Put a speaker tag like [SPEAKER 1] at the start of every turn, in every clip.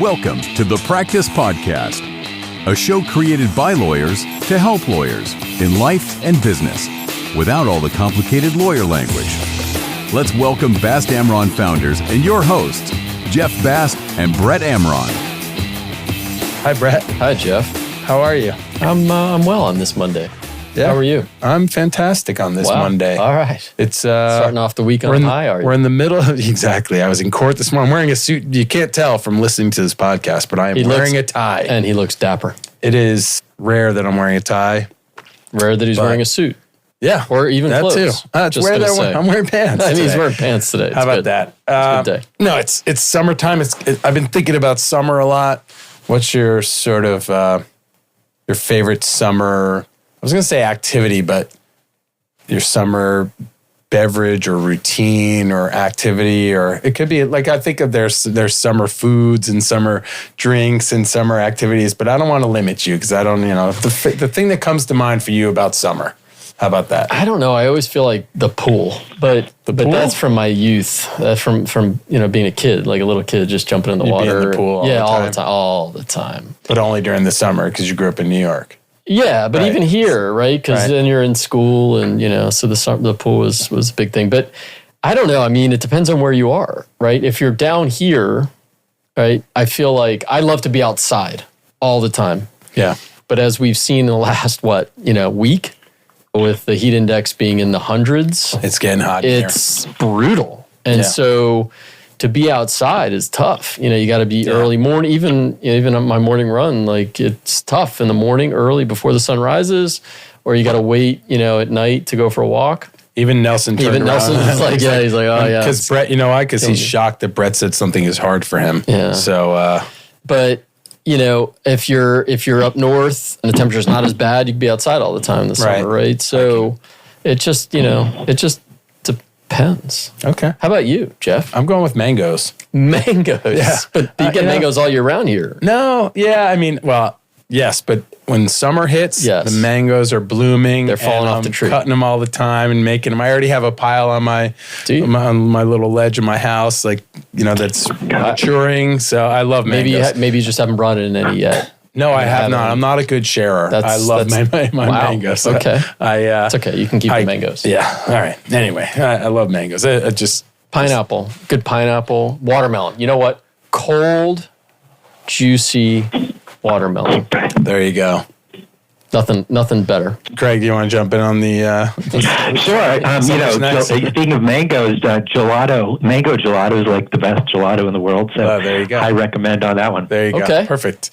[SPEAKER 1] Welcome to the Practice Podcast, a show created by lawyers to help lawyers in life and business without all the complicated lawyer language. Let's welcome Bast Amron founders and your hosts, Jeff Bast and Brett Amron.
[SPEAKER 2] Hi, Brett.
[SPEAKER 3] Hi, Jeff.
[SPEAKER 2] How are you?
[SPEAKER 3] I'm well on this Monday.
[SPEAKER 2] Yeah.
[SPEAKER 3] How are you?
[SPEAKER 2] I'm fantastic on this Monday.
[SPEAKER 3] All right.
[SPEAKER 2] It's
[SPEAKER 3] starting off the week on high, are you?
[SPEAKER 2] We're in the middle of, exactly. I was in court this morning. I'm wearing a suit. You can't tell from listening to this podcast, but I am wearing a tie.
[SPEAKER 3] And he looks dapper.
[SPEAKER 2] It is rare that I'm wearing a tie.
[SPEAKER 3] Rare that he's wearing a suit.
[SPEAKER 2] Yeah.
[SPEAKER 3] Or even
[SPEAKER 2] that
[SPEAKER 3] clothes.
[SPEAKER 2] Too. It's rare that I'm wearing pants.
[SPEAKER 3] He's wearing pants today.
[SPEAKER 2] How about that?
[SPEAKER 3] It's a good day.
[SPEAKER 2] No, it's summertime. I've been thinking about summer a lot. What's your sort of your favorite summer? I was going to say activity, but your summer beverage or routine or activity, or it could be like, I think of there's summer foods and summer drinks and summer activities, but I don't want to limit you because I don't, the thing that comes to mind for you about summer. How about that?
[SPEAKER 3] I don't know. I always feel like the pool, but that's from my youth. That's from being a kid, like a little kid, just jumping in the water.
[SPEAKER 2] Be in the pool
[SPEAKER 3] all the time.
[SPEAKER 2] But only during the summer because you grew up in New York.
[SPEAKER 3] Yeah, but even here, right? Because then you're in school, and so the pool was a big thing. But I don't know. I mean, it depends on where you are, right? If you're down here, right, I feel like I love to be outside all the time.
[SPEAKER 2] Yeah.
[SPEAKER 3] But as we've seen in the last week, with the heat index being in the hundreds,
[SPEAKER 2] it's getting hot.
[SPEAKER 3] It's brutal, and so to be outside is tough. You got to be early morning. Even on my morning run, like it's tough in the morning, early before the sun rises, or you got to wait, at night to go for a walk.
[SPEAKER 2] Even Nelson turned around.
[SPEAKER 3] He's like, oh yeah.
[SPEAKER 2] Because Brett, you know why? Because he's shocked that Brett said something is hard for him.
[SPEAKER 3] Yeah.
[SPEAKER 2] So,
[SPEAKER 3] but if you're up north and the temperature's not as bad, you can be outside all the time in the summer, right? So it just depends.
[SPEAKER 2] Okay.
[SPEAKER 3] How about you, Jeff?
[SPEAKER 2] I'm going with mangoes.
[SPEAKER 3] Mangoes? Yeah. But you get mangoes all year round here.
[SPEAKER 2] No. Yeah. I mean, yes, but when summer hits, the mangoes are blooming.
[SPEAKER 3] They're falling off the tree.
[SPEAKER 2] Cutting them all the time and making them. I already have a pile on my little ledge in my house, that's maturing. So I love mangoes.
[SPEAKER 3] Maybe you just haven't brought it in any yet.
[SPEAKER 2] No, I have not. I'm not a good sharer. I love my mangoes.
[SPEAKER 3] Okay.
[SPEAKER 2] It's
[SPEAKER 3] okay. You can keep the mangoes.
[SPEAKER 2] Yeah. All right. Anyway, I love mangoes.
[SPEAKER 3] Pineapple. Good pineapple. Watermelon. You know what? Cold, juicy watermelon.
[SPEAKER 2] There you go.
[SPEAKER 3] Nothing better.
[SPEAKER 2] Craig, do you want to jump in on the?
[SPEAKER 4] Sure. Speaking of mangoes, gelato, mango gelato is like the best gelato in the world. So
[SPEAKER 2] there you go.
[SPEAKER 4] I recommend on that one.
[SPEAKER 2] There you go.
[SPEAKER 3] Okay.
[SPEAKER 2] Perfect.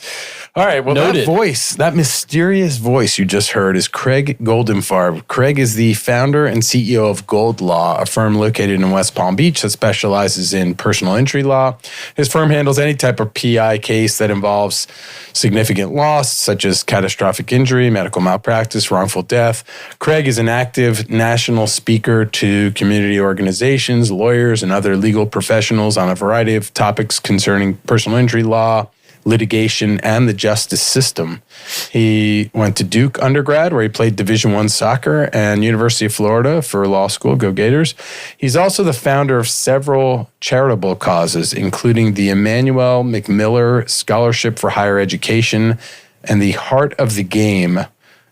[SPEAKER 2] All right. Well,
[SPEAKER 3] Noted.
[SPEAKER 2] that mysterious voice you just heard is Craig Goldenfarb. Craig is the founder and CEO of Gold Law, a firm located in West Palm Beach that specializes in personal injury law. His firm handles any type of PI case that involves significant loss, such as catastrophic injury, medical malpractice, wrongful death. Craig is an active national speaker to community organizations, lawyers, and other legal professionals on a variety of topics concerning personal injury law, litigation, and the justice system. He went to Duke undergrad, where he played Division I soccer, and University of Florida for law school. Go Gators. He's also the founder of several charitable causes, including the Emmanuel McMiller Scholarship for Higher Education and the Heart of the Game,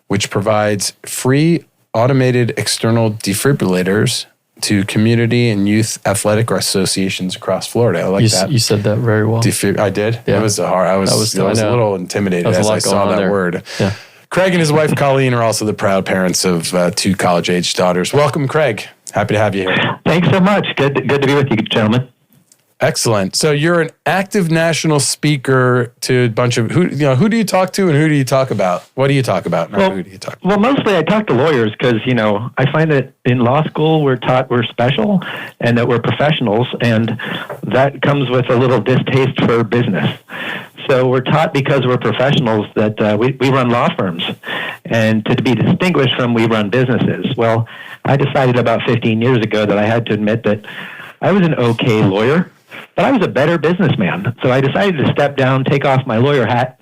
[SPEAKER 2] which provides free automated external defibrillators to community and youth athletic associations across Florida. I like that.
[SPEAKER 3] You said that very well.
[SPEAKER 2] I did? Yeah. It was hard. I was a little intimidated as I saw that word.
[SPEAKER 3] Yeah.
[SPEAKER 2] Craig and his wife, Colleen, are also the proud parents of 2 college-age daughters. Welcome, Craig. Happy to have you here.
[SPEAKER 4] Thanks so much. Good to be with you, gentlemen.
[SPEAKER 2] Excellent. So you're an active national speaker to a bunch of who do you talk to and who do you talk about? What do you talk about? Who do you talk to?
[SPEAKER 4] Well, mostly I talk to lawyers because, I find that in law school we're taught we're special and that we're professionals, and that comes with a little distaste for business. So we're taught because we're professionals that we run law firms, and to be distinguished from we run businesses. Well, I decided about 15 years ago that I had to admit that I was an okay lawyer, but I was a better businessman. So I decided to step down, take off my lawyer hat,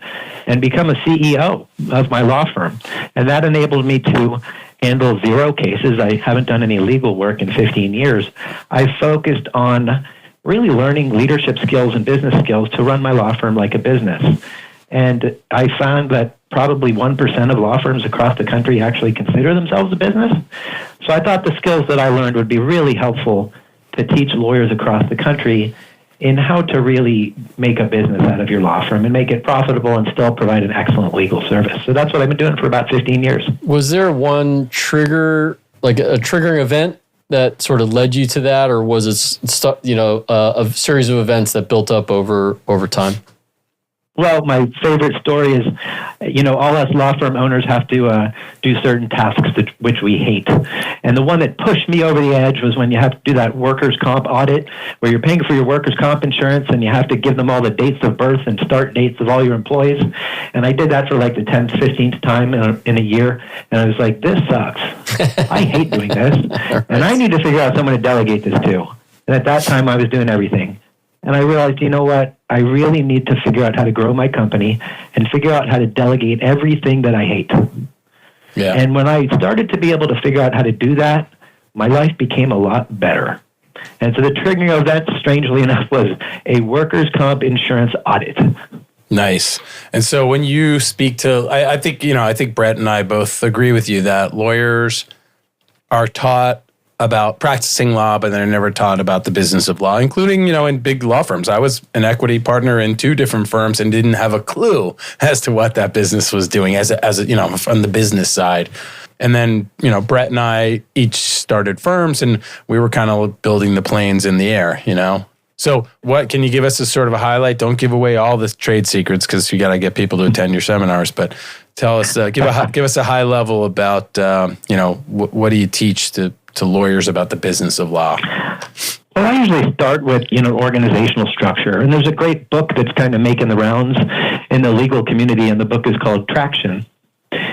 [SPEAKER 4] and become a CEO of my law firm. And that enabled me to handle 0 cases. I haven't done any legal work in 15 years. I focused on really learning leadership skills and business skills to run my law firm like a business. And I found that probably 1% of law firms across the country actually consider themselves a business. So I thought the skills that I learned would be really helpful to teach lawyers across the country in how to really make a business out of your law firm and make it profitable and still provide an excellent legal service. So that's what I've been doing for about 15 years.
[SPEAKER 3] Was there one trigger, like a triggering event that sort of led you to that, or was it, a series of events that built up over time?
[SPEAKER 4] Well, my favorite story is, all us law firm owners have to do certain tasks which we hate. And the one that pushed me over the edge was when you have to do that workers' comp audit where you're paying for your workers' comp insurance and you have to give them all the dates of birth and start dates of all your employees. And I did that for like the 10th, 15th time in a year. And I was like, this sucks. I hate doing this. And I need to figure out someone to delegate this to. And at that time, I was doing everything. And I realized, you know what? I really need to figure out how to grow my company and figure out how to delegate everything that I hate. Yeah. And when I started to be able to figure out how to do that, my life became a lot better. And so the triggering event, strangely enough, was a workers' comp insurance audit.
[SPEAKER 2] Nice. And so when you speak to, I think Brett and I both agree with you that lawyers are taught about practicing law, but they're never taught about the business of law, including, in big law firms. I was an equity partner in 2 different firms and didn't have a clue as to what that business was doing as from the business side. And then, Brett and I each started firms and we were kind of building the planes in the air, So what can you give us a sort of a highlight? Don't give away all the trade secrets because you got to get people to attend your seminars, but tell us, give us a high level about, what do you teach to lawyers about the business of law?
[SPEAKER 4] Well, I usually start with, organizational structure. And there's a great book that's kind of making the rounds in the legal community, and the book is called Traction.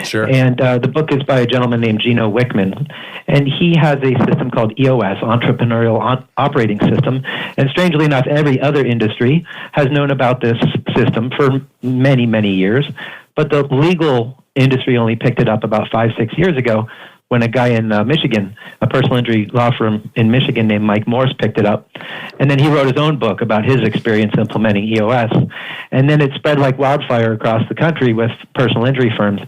[SPEAKER 2] Sure.
[SPEAKER 4] And the book is by a gentleman named Gino Wickman. And he has a system called EOS, Entrepreneurial Operating System. And strangely enough, every other industry has known about this system for many, many years. But the legal industry only picked it up about 5-6 years ago, when a guy in Michigan, a personal injury law firm in Michigan named Mike Morse, picked it up. And then he wrote his own book about his experience implementing EOS. And then it spread like wildfire across the country with personal injury firms.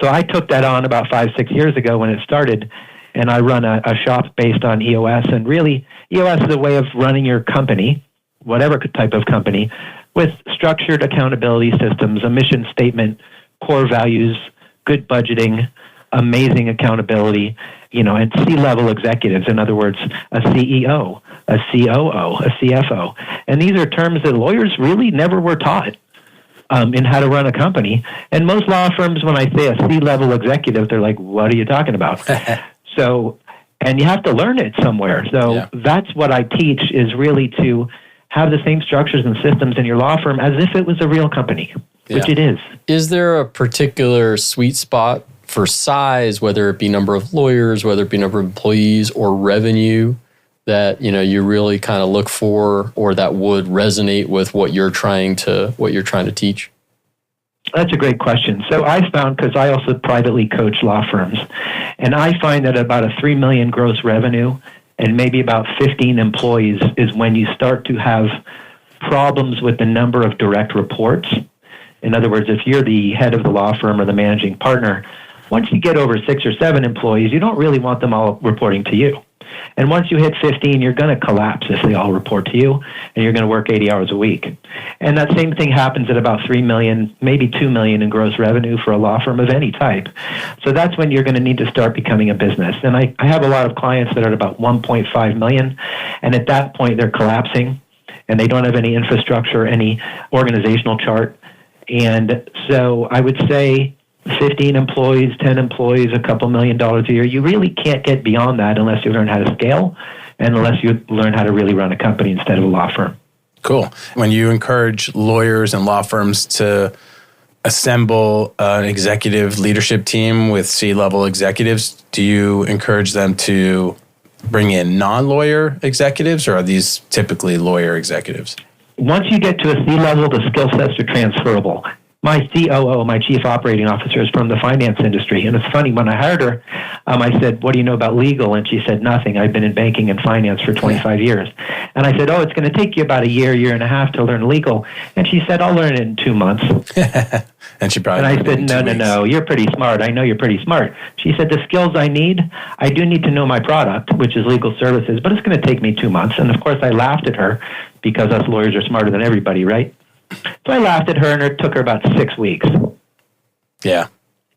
[SPEAKER 4] So I took that on about 5-6 years ago when it started, and I run a shop based on EOS. And really, EOS is a way of running your company, whatever type of company, with structured accountability systems, a mission statement, core values, good budgeting, amazing accountability, and C-level executives. In other words, a CEO, a COO, a CFO. And these are terms that lawyers really never were taught in how to run a company. And most law firms, when I say a C-level executive, they're like, what are you talking about? And you have to learn it somewhere. So That's what I teach, is really to have the same structures and systems in your law firm as if it was a real company, which it is.
[SPEAKER 3] Is there a particular sweet spot for size, whether it be number of lawyers, whether it be number of employees or revenue, that you really kind of look for, or that would resonate with what you're trying to teach?
[SPEAKER 4] That's a great question. So I found, because I also privately coach law firms, and I find that about a $3 million gross revenue and maybe about 15 employees is when you start to have problems with the number of direct reports. In other words, if you're the head of the law firm or the managing partner, once you get over 6 or 7 employees, you don't really want them all reporting to you. And once you hit 15, you're going to collapse if they all report to you, and you're going to work 80 hours a week. And that same thing happens at about 3 million, maybe 2 million in gross revenue for a law firm of any type. So that's when you're going to need to start becoming a business. And I have a lot of clients that are at about 1.5 million, and at that point they're collapsing, and they don't have any infrastructure, any organizational chart. And so I would say 15 employees, 10 employees, a couple $1 million a year. You really can't get beyond that unless you learn how to scale and unless you learn how to really run a company instead of a law firm.
[SPEAKER 2] Cool. When you encourage lawyers and law firms to assemble an executive leadership team with C-level executives, do you encourage them to bring in non-lawyer executives, or are these typically lawyer executives?
[SPEAKER 4] Once you get to a C-level, the skill sets are transferable. my COO, my chief operating officer, is from the finance industry. And it's funny, when I hired her, I said, what do you know about legal? And she said, nothing. I've been in banking and finance for 25 years. And I said, it's going to take you about a year and a half to learn legal. And she said, I'll learn it in 2 months.
[SPEAKER 2] And she probably.
[SPEAKER 4] And I said, no, you're pretty smart. I know you're pretty smart. She said, the skills I do need to know my product, which is legal services, but it's going to take me 2 months. And of course, I laughed at her because us lawyers are smarter than everybody, right? So I laughed at her, and it took her about 6 weeks.
[SPEAKER 2] Yeah.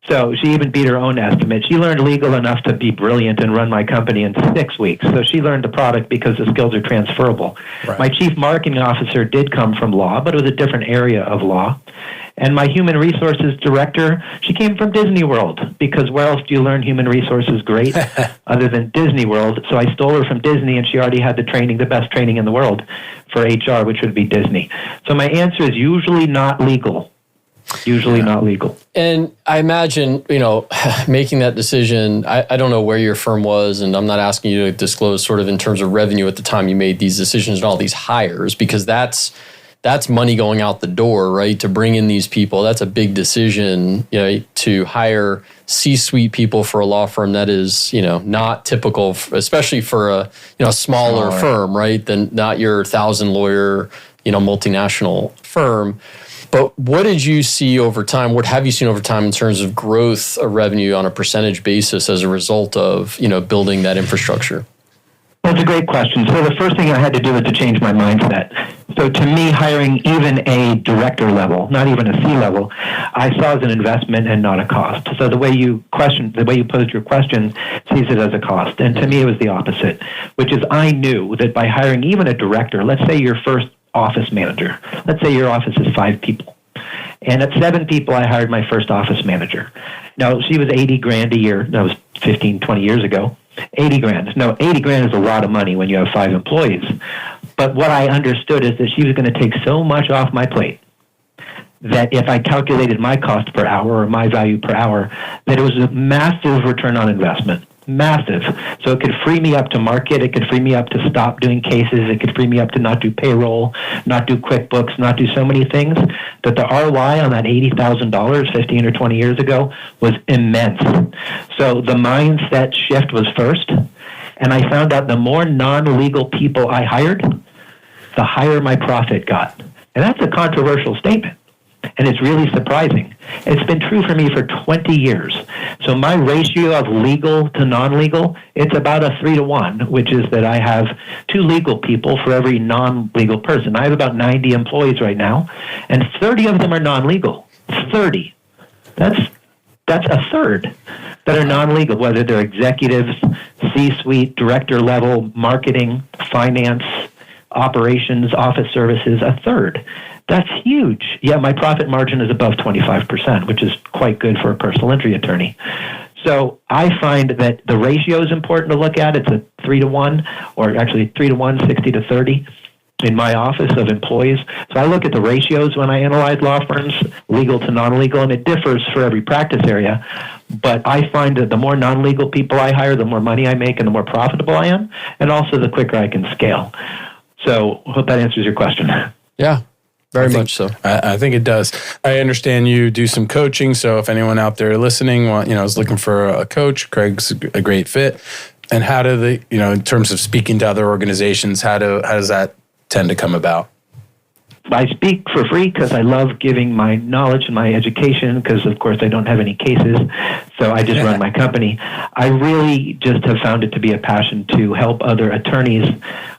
[SPEAKER 4] So she even beat her own estimate. She learned legal enough to be brilliant and run my company in 6 weeks. So she learned the product because the skills are transferable. Right. My chief marketing officer did come from law, but it was a different area of law. And my human resources director, she came from Disney World, because where else do you learn human resources great other than Disney World? So I stole her from Disney, and she already had the training, the best training in the world for HR, which would be Disney. So my answer is usually not legal. Usually not legal.
[SPEAKER 3] And I imagine, making that decision, I don't know where your firm was, and I'm not asking you to disclose sort of in terms of revenue at the time you made these decisions and all these hires, because that's money going out the door, right? To bring in these people, that's a big decision, to hire C-suite people for a law firm that is, not typical, especially for a smaller firm, right? Than not your 1,000 lawyer, multinational firm. But what did you see over time? What have you seen over time in terms of growth of revenue on a percentage basis as a result of, building that infrastructure?
[SPEAKER 4] Well, it's a great question. So the first thing I had to do was to change my mindset. So to me, hiring even a director level, not even a C level, I saw as an investment and not a cost. So the way you posed your question sees it as a cost. And to me, it was the opposite, which is I knew that by hiring even a director, let's say your first office manager, let's say your office is 5 people. And at 7 people, I hired my first office manager. Now, she was $80,000 a year. That was 15, 20 years ago. $80,000. Now, $80,000 is a lot of money when you have 5 employees. But what I understood is that she was going to take so much off my plate that if I calculated my cost per hour or my value per hour, that it was a massive return on investment. Massive. So it could free me up to market. It could free me up to stop doing cases. It could free me up to not do payroll, not do QuickBooks, not do so many things. That the ROI on that $80,000 15 or 20 years ago was immense. So the mindset shift was first. And I found out the more non-legal people I hired, the higher my profit got. And that's a controversial statement. And it's really surprising. It's been true for me for 20 years. So my ratio of legal to non-legal, it's about a 3-to-1, which is that I have 2 legal people for every non-legal person. I have about 90 employees right now, and 30 of them are non-legal. 30. That's a third that are non-legal, whether they're executives, C-suite, director level, marketing, finance, operations, office services, a third. That's huge. Yeah, my profit margin is above 25%, which is quite good for a personal injury attorney. So I find that the ratio is important to look at. It's a 3-to-1, or actually 3-to-1, 60-to-30 in my office of employees. So I look at the ratios when I analyze law firms, legal to non-legal, and it differs for every practice area. But I find that the more non-legal people I hire, the more money I make and the more profitable I am, and also the quicker I can scale. So I hope that answers your question.
[SPEAKER 3] Yeah. Very much so.
[SPEAKER 2] I think it does. I understand you do some coaching. So if anyone out there listening, is looking for a coach, Craig's a great fit. And how do they, in terms of speaking to other organizations, how does that tend to come about?
[SPEAKER 4] I speak for free because I love giving my knowledge and my education because, of course, I don't have any cases, so I just run my company. I really just have found it to be a passion to help other attorneys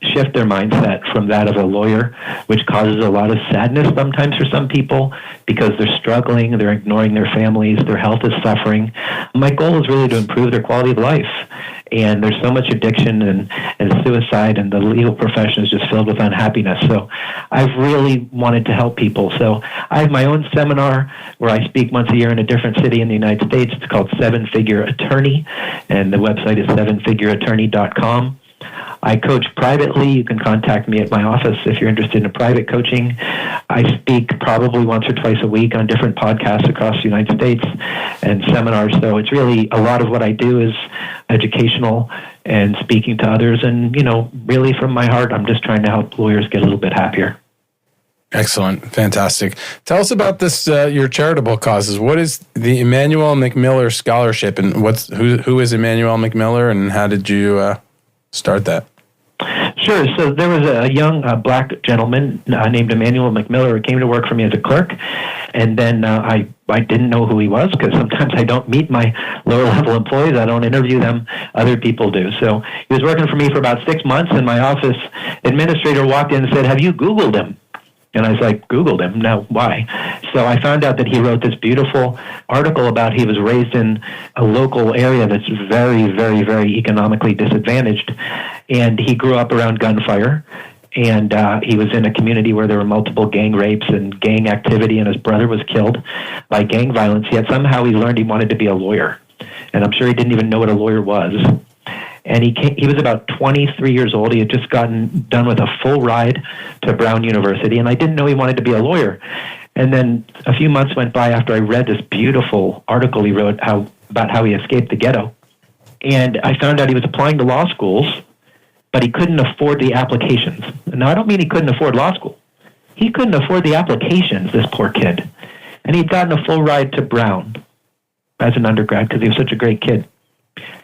[SPEAKER 4] shift their mindset from that of a lawyer, which causes a lot of sadness sometimes for some people because they're struggling, they're ignoring their families, their health is suffering. My goal is really to improve their quality of life. And there's so much addiction and suicide, and the legal profession is just filled with unhappiness. So I've really wanted to help people. So I have my own seminar where I speak once a year in a different city in the United States. It's called 7-Figure Attorney, and the website is 7figureattorney.com. I coach privately. You can contact me at my office if you're interested in private coaching. I speak probably once or twice a week on different podcasts across the United States and seminars. So it's really a lot of what I do is educational and speaking to others. And, really from my heart, I'm just trying to help lawyers get a little bit happier.
[SPEAKER 2] Excellent. Fantastic. Tell us about this, your charitable causes. What is the Emmanuel McMiller Scholarship, and who is Emmanuel McMiller, and how did you start that?
[SPEAKER 4] Sure. So there was a young black gentleman named Emmanuel McMiller who came to work for me as a clerk. And then I didn't know who he was, because sometimes I don't meet my lower level employees. I don't interview them. Other people do. So he was working for me for about 6 months, and my office administrator walked in and said, "Have you Googled him?" And I was like, "Googled him? No, why?" So I found out that he wrote this beautiful article about he was raised in a local area that's very, very, very economically disadvantaged. And he grew up around gunfire. And he was in a community where there were multiple gang rapes and gang activity, and his brother was killed by gang violence. Yet somehow he learned he wanted to be a lawyer. And I'm sure he didn't even know what a lawyer was. And he was about 23 years old. He had just gotten done with a full ride to Brown University, and I didn't know he wanted to be a lawyer. And then a few months went by after I read this beautiful article he wrote about how he escaped the ghetto. And I found out he was applying to law schools, but he couldn't afford the applications. Now, I don't mean he couldn't afford law school. He couldn't afford the applications, this poor kid. And he'd gotten a full ride to Brown as an undergrad because he was such a great kid.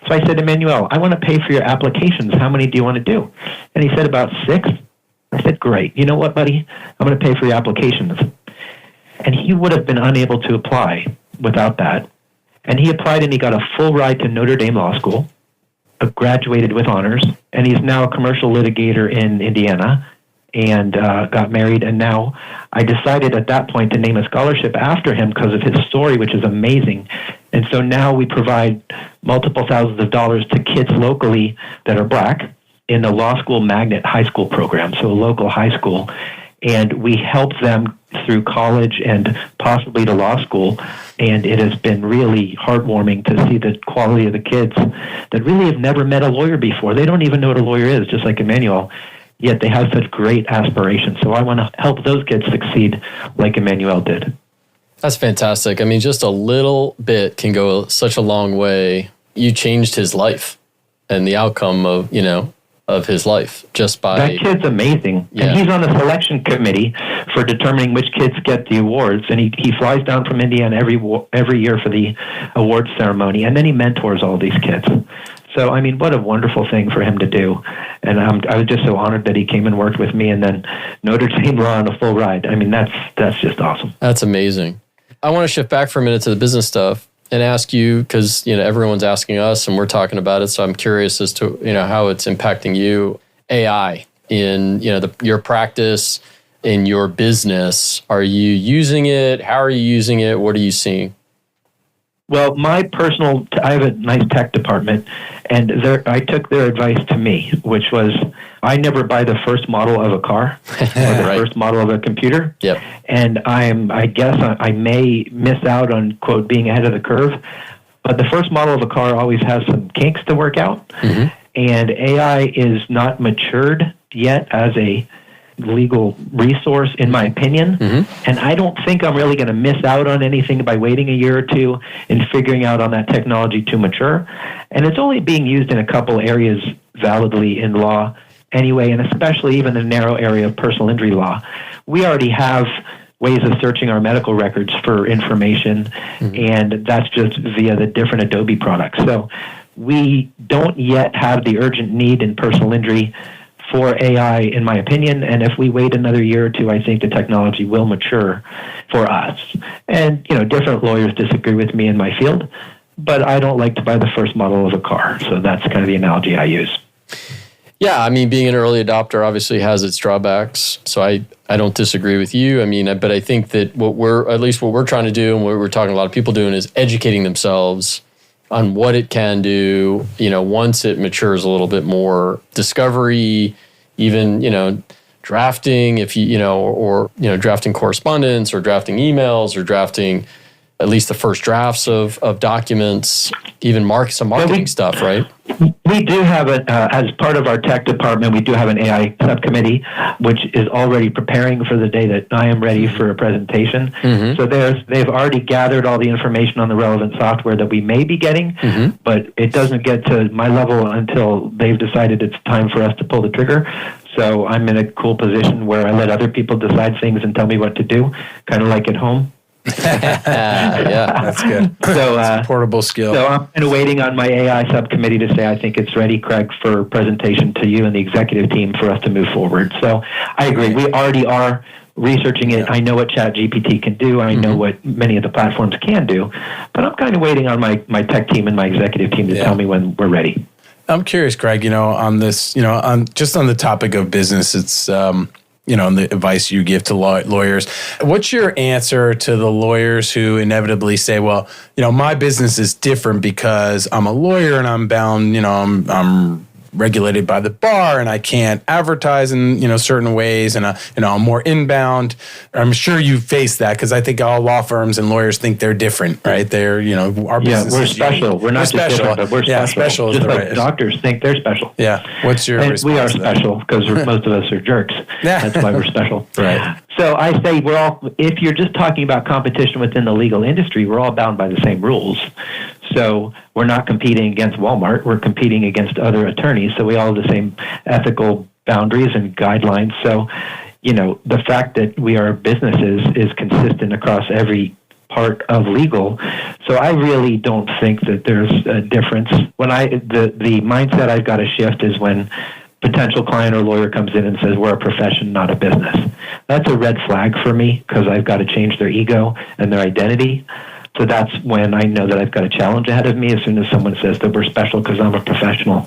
[SPEAKER 4] So I said, "Emmanuel, I want to pay for your applications. How many do you want to do?" And he said, "About 6. I said, "Great. You know what, buddy? I'm going to pay for your applications." And he would have been unable to apply without that. And he applied, and he got a full ride to Notre Dame Law School, graduated with honors, and he's now a commercial litigator in Indiana, and got married. And now I decided at that point to name a scholarship after him because of his story, which is amazing. And so now we provide multiple thousands of dollars to kids locally that are black in the Law School Magnet High School program, so a local high school. And we help them through college and possibly to law school. And it has been really heartwarming to see the quality of the kids that really have never met a lawyer before. They don't even know what a lawyer is, just like Emmanuel, yet they have such great aspirations. So I want to help those kids succeed like Emmanuel did.
[SPEAKER 3] That's fantastic. I mean, just a little bit can go such a long way. You changed his life and the outcome of his life just by...
[SPEAKER 4] That kid's amazing. Yeah. And he's on the selection committee for determining which kids get the awards. And he flies down from Indiana every year for the awards ceremony. And then he mentors all these kids. So, I mean, what a wonderful thing for him to do. And I was just so honored that he came and worked with me, and then Notre Dame Law on a full ride. I mean, that's just awesome.
[SPEAKER 3] That's amazing. I want to shift back for a minute to the business stuff and ask you, because everyone's asking us and we're talking about it, so I'm curious as to how it's impacting you. AI in your practice, in your business. Are you using it? How are you using it? What are you seeing?
[SPEAKER 4] Well, I have a nice tech department, and I took their advice to me, which was I never buy the first model of a car or the first model of a computer.
[SPEAKER 3] Yep.
[SPEAKER 4] And I guess I may miss out on, quote, being ahead of the curve, but the first model of a car always has some kinks to work out. Mm-hmm. And AI is not matured yet as a legal resource, in my opinion. Mm-hmm. And I don't think I'm really going to miss out on anything by waiting a year or two and figuring out on that technology to mature. And it's only being used in a couple areas validly in law anyway, and especially even the narrow area of personal injury law. We already have ways of searching our medical records for information, and that's just via the different Adobe products. So we don't yet have the urgent need in personal injury for AI, in my opinion, and if we wait another year or two, I think the technology will mature for us. And, different lawyers disagree with me in my field, but I don't like to buy the first model of a car, so that's kind of the analogy I use.
[SPEAKER 3] Yeah, I mean, being an early adopter obviously has its drawbacks, so I don't disagree with you. I mean, but I think that what we're trying to do, and what we're talking to a lot of people doing, is educating themselves on what it can do, once it matures a little bit more. Discovery, even, drafting, if or drafting correspondence or drafting emails or drafting at least the first drafts of documents, even some marketing stuff, right?
[SPEAKER 4] We do have as part of our tech department, we do have an AI subcommittee, which is already preparing for the day that I am ready for a presentation. Mm-hmm. So they've already gathered all the information on the relevant software that we may be getting, but it doesn't get to my level until they've decided it's time for us to pull the trigger. So I'm in a cool position where I let other people decide things and tell me what to do, kind of like at home.
[SPEAKER 3] Yeah,
[SPEAKER 2] that's good.
[SPEAKER 4] So
[SPEAKER 2] portable skill.
[SPEAKER 4] So I'm kind of waiting on my AI subcommittee to say I think it's ready, Craig, for presentation to you and the executive team for us to move forward. So I agree. We already are researching it. I know what ChatGPT can do. I know what many of the platforms can do. But I'm kind of waiting on my tech team and my executive team to tell me when we're ready.
[SPEAKER 2] I'm curious, Craig, on this, on the topic of business, it's, and the advice you give to lawyers. What's your answer to the lawyers who inevitably say, well, my business is different because I'm a lawyer and I'm bound, I'm regulated by the bar and I can't advertise in certain ways and I'm more inbound. I'm sure you face that because I think all law firms and lawyers think they're different, right? They're our business.
[SPEAKER 4] We're special. Unique. We're not
[SPEAKER 2] special.
[SPEAKER 4] Just different, but we're special.
[SPEAKER 2] Special is
[SPEAKER 4] just
[SPEAKER 2] the
[SPEAKER 4] like
[SPEAKER 2] right.
[SPEAKER 4] Doctors think they're special.
[SPEAKER 2] Yeah. What's your response?
[SPEAKER 4] We are special because most of us are jerks. That's why we're special.
[SPEAKER 2] Right.
[SPEAKER 4] So I say if you're just talking about competition within the legal industry, we're all bound by the same rules. So we're not competing against Walmart. We're competing against other attorneys. So we all have the same ethical boundaries and guidelines. So, the fact that we are businesses is consistent across every part of legal. So I really don't think that there's a difference. When the mindset I've got to shift is when potential client or lawyer comes in and says, we're a profession, not a business. That's a red flag for me because I've got to change their ego and their identity. So that's when I know that I've got a challenge ahead of me. As soon as someone says that we're special because I'm a professional,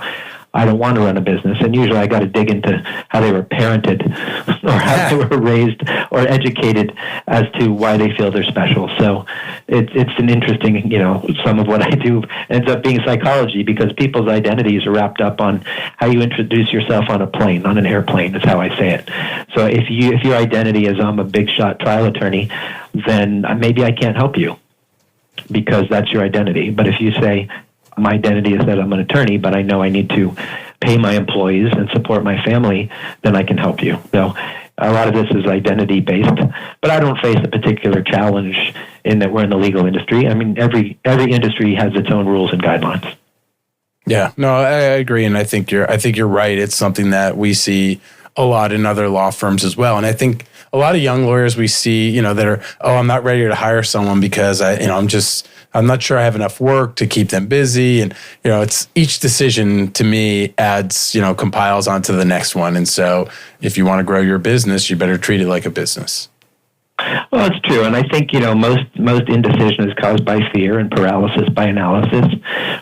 [SPEAKER 4] I don't want to run a business. And usually I got to dig into how they were parented or how they were raised or educated as to why they feel they're special. So it's an interesting, some of what I do ends up being psychology because people's identities are wrapped up on how you introduce yourself on a plane, on an airplane is how I say it. So if your identity is I'm a big shot trial attorney, then maybe I can't help you, because that's your identity. But if you say, my identity is that I'm an attorney, but I know I need to pay my employees and support my family, then I can help you. So a lot of this is identity-based, but I don't face a particular challenge in that we're in the legal industry. I mean, every industry has its own rules and guidelines.
[SPEAKER 2] Yeah, no, I agree. And I think you're right. It's something that we see a lot in other law firms as well. And I think a lot of young lawyers we see, that are, I'm not ready to hire someone because I'm not sure I have enough work to keep them busy. And, it's each decision to me adds, compiles onto the next one. And so if you want to grow your business, you better treat it like a business.
[SPEAKER 4] Well, it's true. And I think, most indecision is caused by fear and paralysis by analysis,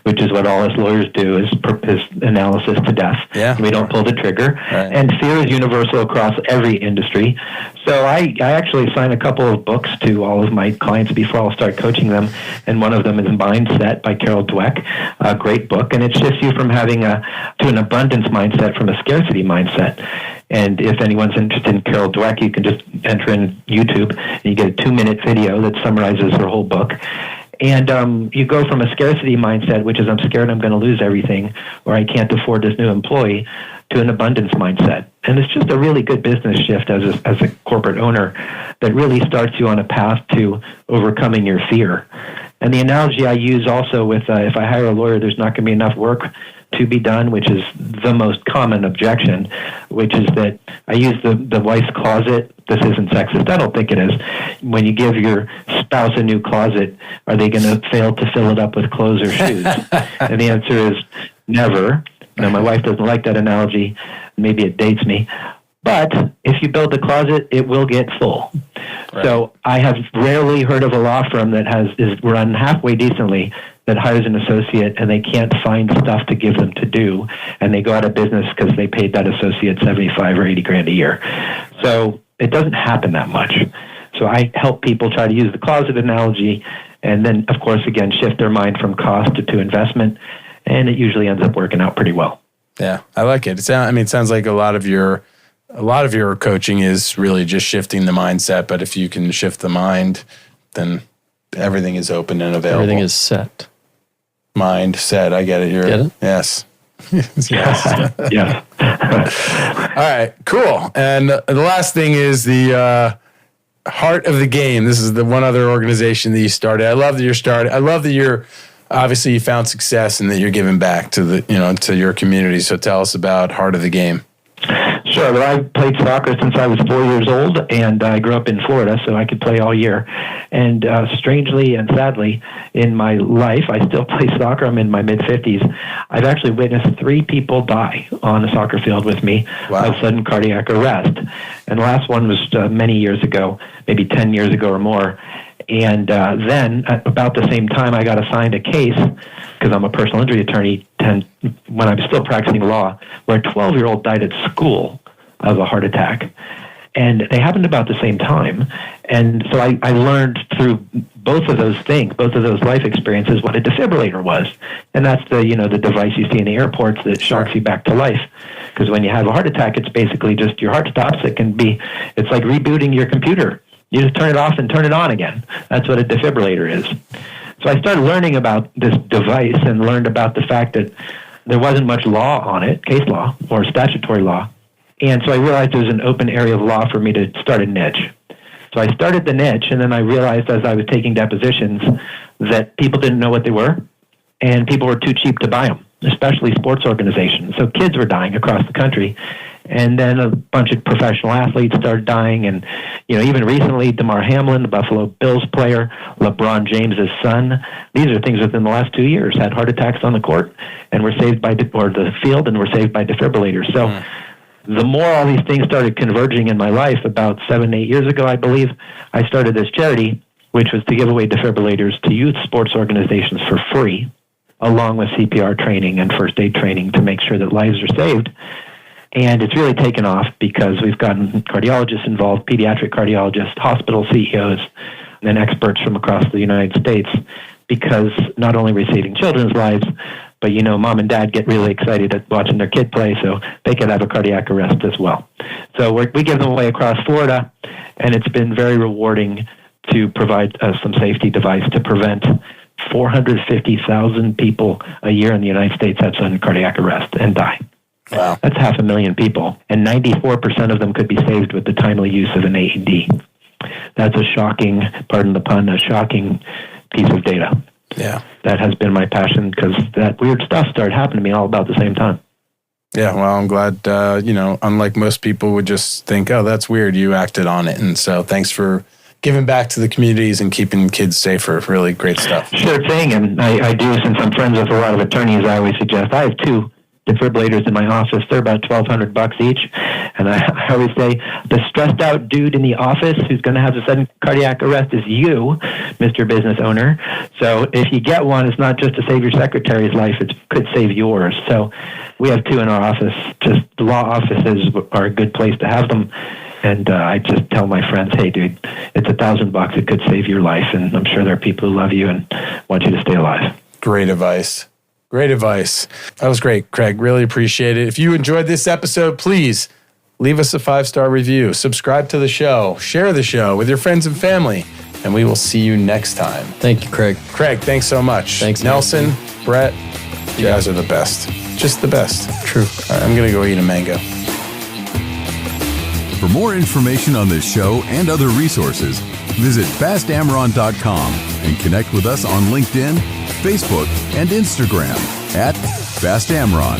[SPEAKER 4] which is what all us lawyers do is analysis to death.
[SPEAKER 2] Yeah.
[SPEAKER 4] We don't pull the trigger.
[SPEAKER 2] Right.
[SPEAKER 4] And fear is universal across every industry. So I actually sign a couple of books to all of my clients before I'll start coaching them. And one of them is Mindset by Carol Dweck, a great book. And it shifts you from having to an abundance mindset from a scarcity mindset. And if anyone's interested in Carol Dweck, you can just enter in YouTube and you get a 2-minute video that summarizes her whole book. And you go from a scarcity mindset, which is I'm scared I'm going to lose everything or I can't afford this new employee, to an abundance mindset. And it's just a really good business shift as a corporate owner that really starts you on a path to overcoming your fear. And the analogy I use also with if I hire a lawyer, there's not going to be enough work to be done, which is the most common objection, which is that I use the wife's closet. This isn't sexist. I don't think it is. When you give your spouse a new closet, are they going to fail to fill it up with clothes or shoes? And the answer is never. Now, my wife doesn't like that analogy. Maybe it dates me. But if you build the closet, it will get full. Right. So I have rarely heard of a law firm that is run halfway decently that hires an associate and they can't find stuff to give them to do, and they go out of business because they paid that associate $75 or $80,000 a year. So it doesn't happen that much. So I help people try to use the closet analogy, and then, of course, again, shift their mind from cost to investment, and it usually ends up working out pretty well.
[SPEAKER 2] Yeah, I like it. It sounds like a lot of your coaching is really just shifting the mindset. But if you can shift the mind, then everything is open and available.
[SPEAKER 3] Everything is set.
[SPEAKER 2] Mind set. I get it.
[SPEAKER 3] Get it?
[SPEAKER 2] Yes. Yes.
[SPEAKER 4] Yeah.
[SPEAKER 2] All right. Cool. And the last thing is the Heart of the Game. This is the one other organization that you started. I love that you're started. I love that you're obviously you found success and that you're giving back to to your community. So tell us about Heart of the Game.
[SPEAKER 4] Sure. Well, I've played soccer since I was 4 years old, and I grew up in Florida, so I could play all year. And strangely and sadly, in my life, I still play soccer. I'm in my mid-50s. I've actually witnessed 3 people die on a soccer field with me of sudden cardiac arrest. And the last one was many years ago, maybe 10 years ago or more. And then, at about the same time, I got assigned a case, because I'm a personal injury attorney, when I was still practicing law, where a 12-year-old died at school of a heart attack. And they happened about the same time. And so I learned through both of those things, both of those life experiences, what a defibrillator was. And that's the device you see in the airports that shocks you back to life. Because when you have a heart attack, it's basically just your heart stops. It's like rebooting your computer. You just turn it off and turn it on again. That's what a defibrillator is. So I started learning about this device and learned about the fact that there wasn't much law on it, case law or statutory law. And so I realized there was an open area of law for me to start a niche. So I started the niche, and then I realized as I was taking depositions that people didn't know what they were, and people were too cheap to buy them, especially sports organizations. So kids were dying across the country. And then a bunch of professional athletes started dying. And, even recently, Damar Hamlin, the Buffalo Bills player, LeBron James's son, these are things within the last 2 years, had heart attacks on the court and were saved by the field and were saved by defibrillators. So the more all these things started converging in my life, about 7-8 years ago, I believe, I started this charity, which was to give away defibrillators to youth sports organizations for free, along with CPR training and first aid training to make sure that lives are saved. And it's really taken off because we've gotten cardiologists involved, pediatric cardiologists, hospital CEOs, and experts from across the United States, because not only we're saving children's lives, but mom and dad get really excited at watching their kid play, so they could have a cardiac arrest as well. So we give them away across Florida, and it's been very rewarding to provide some safety device to prevent 450,000 people a year in the United States have sudden cardiac arrest and die.
[SPEAKER 2] Wow.
[SPEAKER 4] That's 500,000 people, and 94% of them could be saved with the timely use of an AED. That's a shocking, pardon the pun, a shocking piece of data.
[SPEAKER 2] Yeah.
[SPEAKER 4] That has been my passion, because that weird stuff started happening to me all about the same time.
[SPEAKER 2] Yeah, well, I'm glad, unlike most people would just think, oh, that's weird, you acted on it. And so thanks for giving back to the communities and keeping kids safer. Really great stuff.
[SPEAKER 4] Sure thing, and I do, since I'm friends with a lot of attorneys, I always suggest, I have 2 defibrillators in my office. They're about $1,200 each. And I always say, the stressed out dude in the office who's going to have a sudden cardiac arrest is you, Mr. Business Owner. So if you get one, it's not just to save your secretary's life, it could save yours. So we have 2 in our office. Just law offices are a good place to have them. And I just tell my friends, hey, dude, it's $1,000. It could save your life. And I'm sure there are people who love you and want you to stay alive.
[SPEAKER 2] Great advice. Great advice. That was great, Craig. Really appreciate it. If you enjoyed this episode, please leave us a 5-star review, subscribe to the show, share the show with your friends and family, and we will see you next time.
[SPEAKER 3] Thank you, Craig.
[SPEAKER 2] Craig, thanks so much.
[SPEAKER 3] Thanks,
[SPEAKER 2] Nelson, Brett, you guys are the best. Just the best.
[SPEAKER 3] True.
[SPEAKER 2] All right, I'm going to go eat a mango.
[SPEAKER 1] For more information on this show and other resources, visit fastamron.com and connect with us on LinkedIn, Facebook, and Instagram @FastAmron.